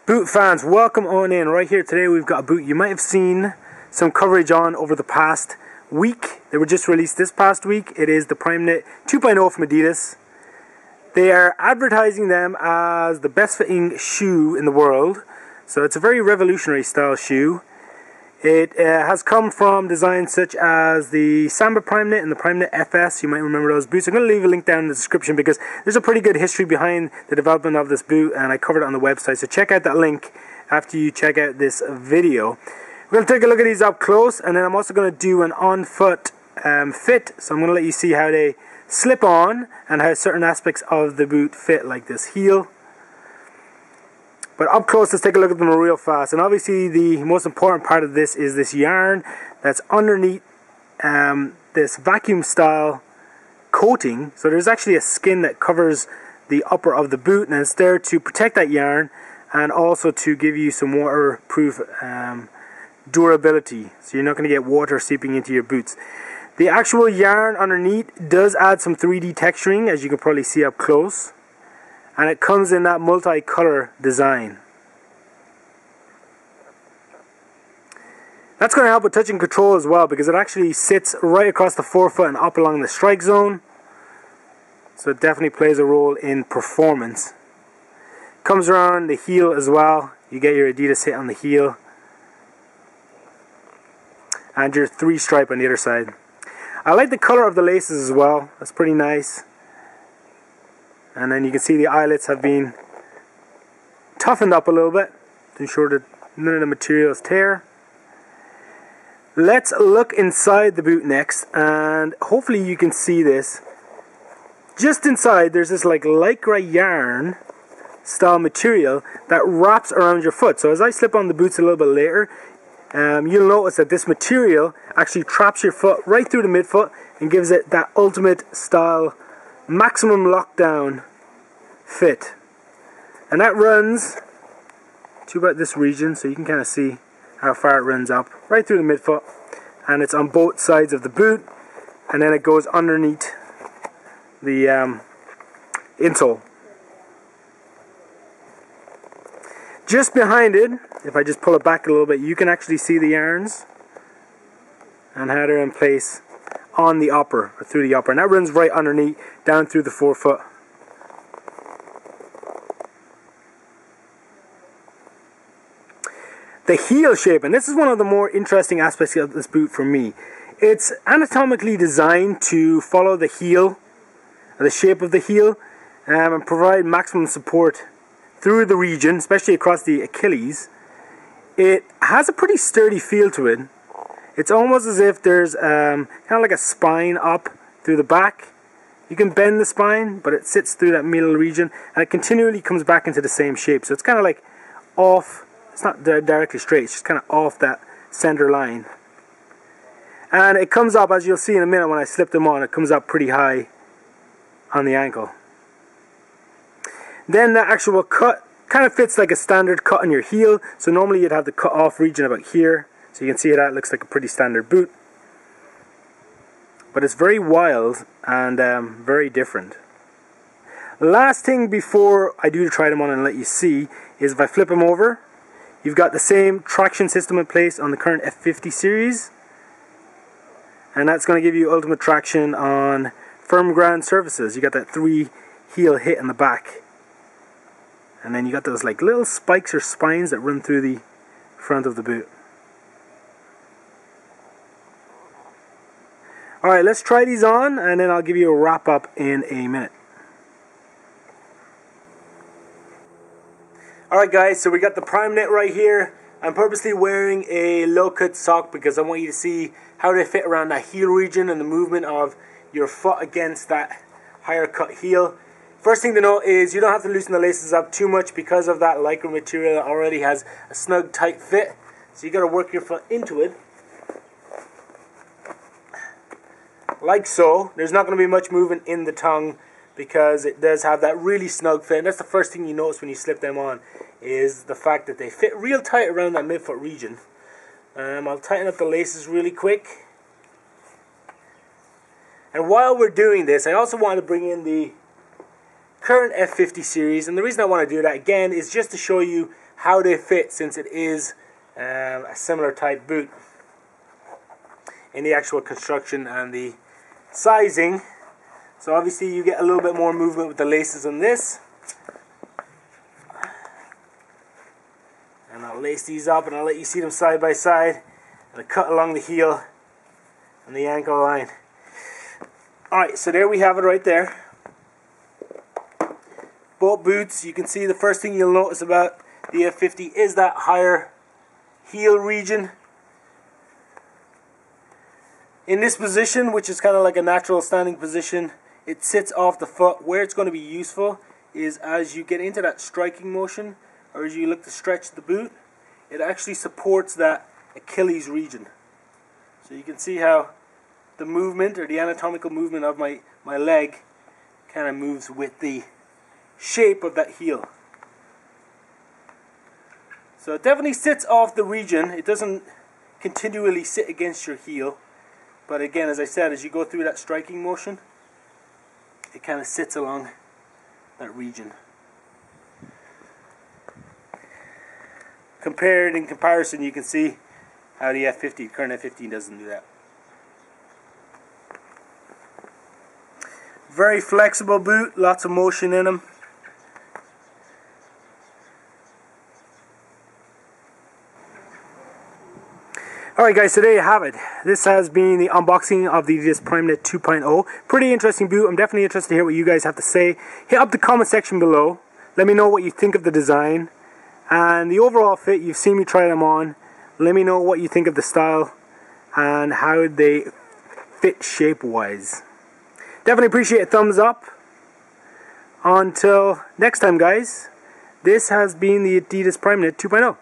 Boot fans, welcome on in. Right here today we've got a boot you might have seen some coverage on over the past week. They were just released this past week. It is the Primeknit 2.0 from Adidas. They are advertising them as the best fitting shoe in the world. So it's a very revolutionary style shoe. It has come from designs such as the Samba Primeknit and the Primeknit FS. You might remember those boots. I'm going to leave a link down in the description because there's a pretty good history behind the development of this boot, and I covered it on the website. So check out that link after you check out this video. We're going to take a look at these up close, and then I'm also going to do an on-foot fit. So I'm going to let you see how they slip on and how certain aspects of the boot fit, like this heel. But up close, let's take a look at them real fast. And obviously the most important part of this is this yarn that's underneath this vacuum style coating. So there's actually a skin that covers the upper of the boot, and it's there to protect that yarn and also to give you some waterproof durability. So you're not going to get water seeping into your boots. The actual yarn underneath does add some 3D texturing, as you can probably see up close. And it comes in that multi-color design. That's going to help with touch and control as well, because it actually sits right across the forefoot and up along the strike zone. So it definitely plays a role in performance. Comes around the heel as well. You get your Adidas hit on the heel. And your 3-stripe on the other side. I like the color of the laces as well. That's pretty nice. And then you can see the eyelets have been toughened up a little bit to ensure that none of the materials tear. Let's look inside the boot next, and hopefully you can see this. Just inside there's this like lycra yarn style material that wraps around your foot. So as I slip on the boots a little bit later, you'll notice that this material actually traps your foot right through the midfoot and gives it that ultimate style maximum lockdown fit. And that runs to about this region, so you can kind of see how far it runs up right through the midfoot, and it's on both sides of the boot, and then it goes underneath the insole. Just behind it, if I just pull it back a little bit, you can actually see the yarns and how they're in place on the upper, or through the upper, and that runs right underneath, down through the forefoot. The heel shape, and this is one of the more interesting aspects of this boot for me. It's anatomically designed to follow the heel, the shape of the heel, and provide maximum support through the region, especially across the Achilles. It has a pretty sturdy feel to it. It's almost as if there's kind of like a spine up through the back. You can bend the spine, but it sits through that middle region, and it continually comes back into the same shape. So it's kind of like off, it's not directly straight, it's just kind of off that center line. And it comes up, as you'll see in a minute when I slip them on, it comes up pretty high on the ankle. Then the actual cut kind of fits like a standard cut on your heel. So normally you'd have the cut off region about here. So you can see that looks like a pretty standard boot. But it's very wild and very different. Last thing before I do try them on and let you see is if I flip them over, you've got the same traction system in place on the current F50 series. And that's going to give you ultimate traction on firm ground surfaces. You got that 3 heel hit in the back. And then you got those like little spikes or spines that run through the front of the boot. Alright, let's try these on, and then I'll give you a wrap up in a minute. Alright guys, so we got the Primeknit right here. I'm purposely wearing a low cut sock because I want you to see how they fit around that heel region and the movement of your foot against that higher cut heel. First thing to note is you don't have to loosen the laces up too much because of that lycra material that already has a snug tight fit. So you got to work your foot into it. Like so. There's not going to be much movement in the tongue because it does have that really snug fit. And that's the first thing you notice when you slip them on, is the fact that they fit real tight around that midfoot region. I'll tighten up the laces really quick. And while we're doing this, I also want to bring in the current F50 series, and the reason I want to do that again is just to show you how they fit, since it is a similar type boot in the actual construction and the sizing. So obviously you get a little bit more movement with the laces on this. And I'll lace these up and I'll let you see them side by side. And I cut along the heel and the ankle line. Alright, so there we have it right there. Both boots, you can see the first thing you'll notice about the F50 is that higher heel region. In this position, which is kind of like a natural standing position, it sits off the foot. Where it's going to be useful is as you get into that striking motion, or as you look to stretch the boot, it actually supports that Achilles region. So you can see how the movement, or the anatomical movement of my leg, kind of moves with the shape of that heel. So it definitely sits off the region. It doesn't continually sit against your heel. But again, as I said, as you go through that striking motion, it kind of sits along that region. In comparison, you can see how the current F15 doesn't do that. Very flexible boot, lots of motion in them. Alright guys, so there you have it. This has been the unboxing of the Adidas Primeknit 2.0. Pretty interesting boot. I'm definitely interested to hear what you guys have to say. Hit up the comment section below. Let me know what you think of the design and the overall fit. You've seen me try them on. Let me know what you think of the style and how they fit shape wise. Definitely appreciate a thumbs up. Until next time guys, this has been the Adidas Primeknit 2.0.